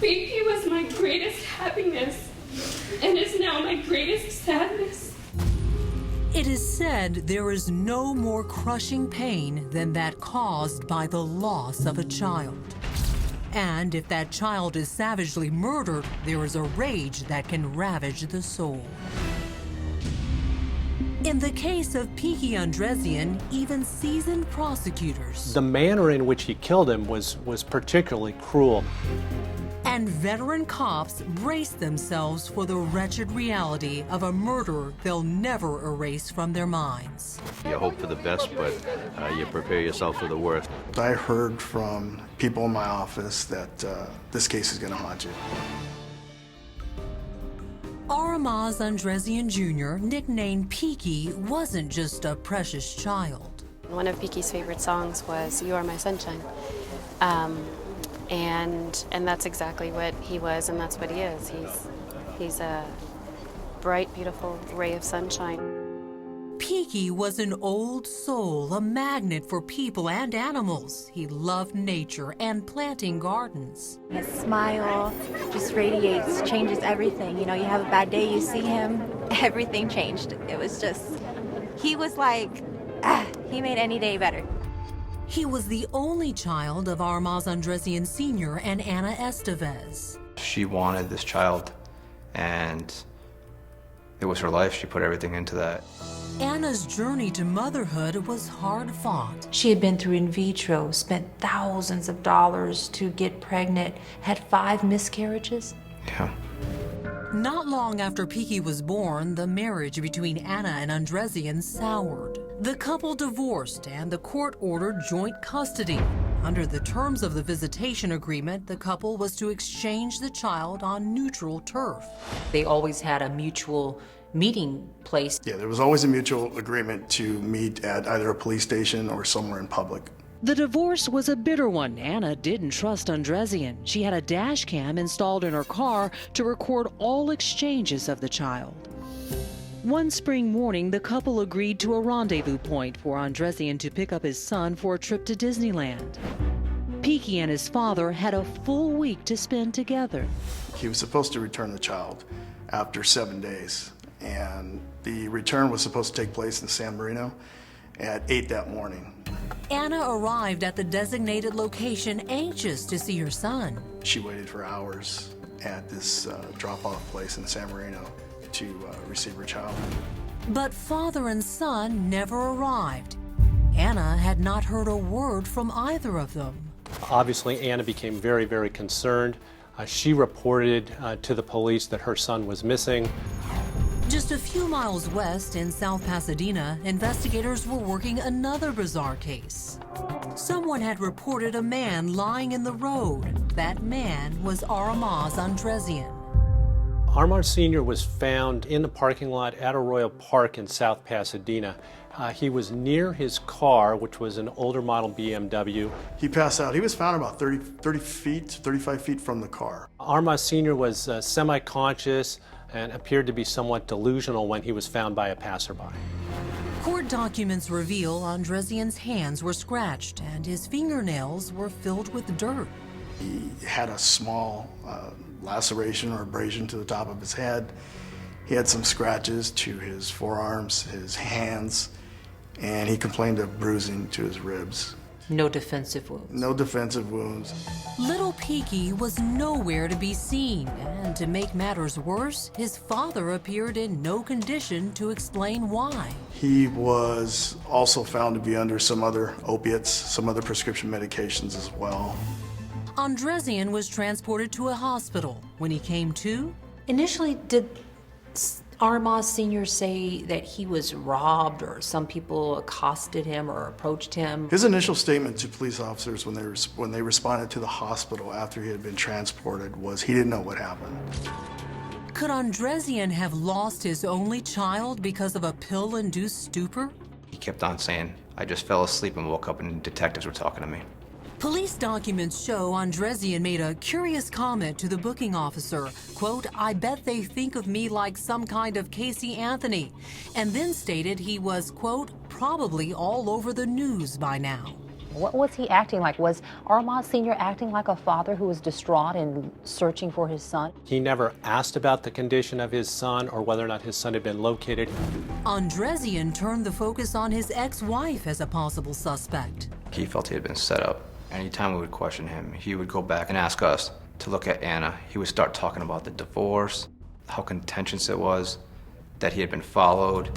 Baby was my greatest happiness and is now my greatest sadness. It is said there is no more crushing pain than that caused by the loss of a child. And if that child is savagely murdered, there is a rage that can ravage the soul. In the case of Peaky Andressian, even seasoned prosecutors The manner in which he killed him was particularly cruel. and veteran cops brace themselves for the wretched reality of a murder they'll never erase from their minds. You hope for the best, but you prepare yourself for the worst. I heard from people in my office that this case is going to haunt you. Aramazd Andressian Jr., nicknamed Peaky, wasn't just a precious child. One of Peaky's favorite songs was "You Are My Sunshine," and that's exactly what he was, and that's what he is. He's a bright, beautiful ray of sunshine. Peaky was an old soul, a magnet for people and animals. He loved nature and planting gardens. His smile just radiates, changes everything. You know, you have a bad day, you see him, everything changed. It was just, he was like, he made any day better. He was the only child of Aramazd Andressian Sr. and Anna Estevez. She wanted this child, and it was her life. She put everything into that. Anna's journey to motherhood was hard-fought. She had been through in vitro, spent thousands of dollars to get pregnant, had 5 miscarriages. Yeah. Not long after Peaky was born, the marriage between Anna and Andressian soured. The couple divorced and the court ordered joint custody. Under the terms of the visitation agreement, the couple was to exchange the child on neutral turf. They always had a mutual meeting place. Yeah, there was always a mutual agreement to meet at either a police station or somewhere in public. The divorce was a bitter one. Anna didn't trust Andressian. She had a dash cam installed in her car to record all exchanges of the child. One spring morning, the couple agreed to a rendezvous point for Andressian to pick up his son for a trip to Disneyland. Peaky and his father had a full week to spend together. He was supposed to return the child after 7 days, and the return was supposed to take place in San Marino at 8 that morning. Anna arrived at the designated location anxious to see her son. She waited for hours at this drop-off place in San Marino to receive her child. But father and son never arrived. Anna had not heard a word from either of them. Obviously, Anna became very, very concerned. She reported to the police that her son was missing. Just a few miles west in South Pasadena, investigators were working another bizarre case. Someone had reported a man lying in the road. That man was Aramazd Andressian. Aramazd Sr. was found in the parking lot at Arroyo Park in South Pasadena. He was near his car, which was an older model BMW. He passed out. He was found about 35 feet from the car. Aramazd Sr. was semi-conscious and appeared to be somewhat delusional when he was found by a passerby. Court documents reveal Andressian's hands were scratched and his fingernails were filled with dirt. He had a small laceration or abrasion to the top of his head. He had some scratches to his forearms, his hands, and he complained of bruising to his ribs. No defensive wounds. No defensive wounds. Little Peaky was nowhere to be seen, and to make matters worse, his father appeared in no condition to explain why. He was also found to be under some other opiates, some other prescription medications as well. Andressian was transported to a hospital. When he came to, Initially, did Aramazd Sr. say that he was robbed or some people accosted him or approached him? His initial statement to police officers when they responded to the hospital after he had been transported was he didn't know what happened. could Andressian have lost his only child because of a pill-induced stupor? He kept on saying, I just fell asleep and woke up and detectives were talking to me. Police documents show Andressian made a curious comment to the booking officer, quote, "I bet they think of me like some kind of Casey Anthony," and then stated he was, quote, "probably all over the news by now." What was he acting like? Was Aramazd Sr. acting like a father who was distraught and searching for his son? He never asked about the condition of his son or whether or not his son had been located. Andressian turned the focus on his ex-wife as a possible suspect. He felt he had been set up. Anytime we would question him, he would go back and ask us to look at Anna. He would start talking about the divorce, how contentious it was, that he had been followed.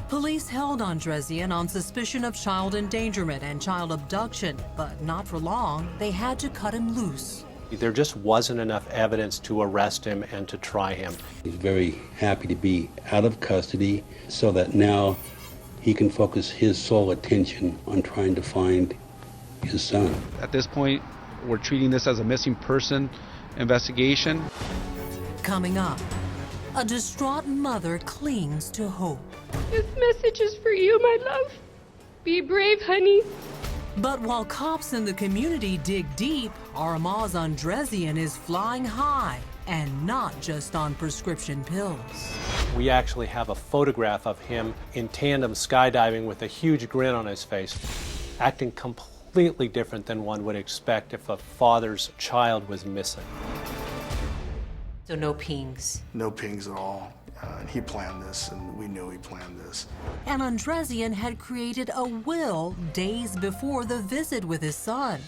Police held Andressian on suspicion of child endangerment and child abduction, but not for long. They had to cut him loose. There just wasn't enough evidence to arrest him and to try him. He's very happy to be out of custody so that now he can focus his sole attention on trying to find his son. At this point, we're treating this as a missing person investigation. Coming up, a distraught mother clings to hope. This message is for you, my love. Be brave, honey. But while cops in the community dig deep, Aramazd Andressian is flying high, and not just on prescription pills. We actually have a photograph of him in tandem skydiving with a huge grin on his face, acting completely different than one would expect if a father's child was missing. So no pings. No pings at all. And he planned this, and we knew he planned this. And Andressian had created a will days before the visit with his son.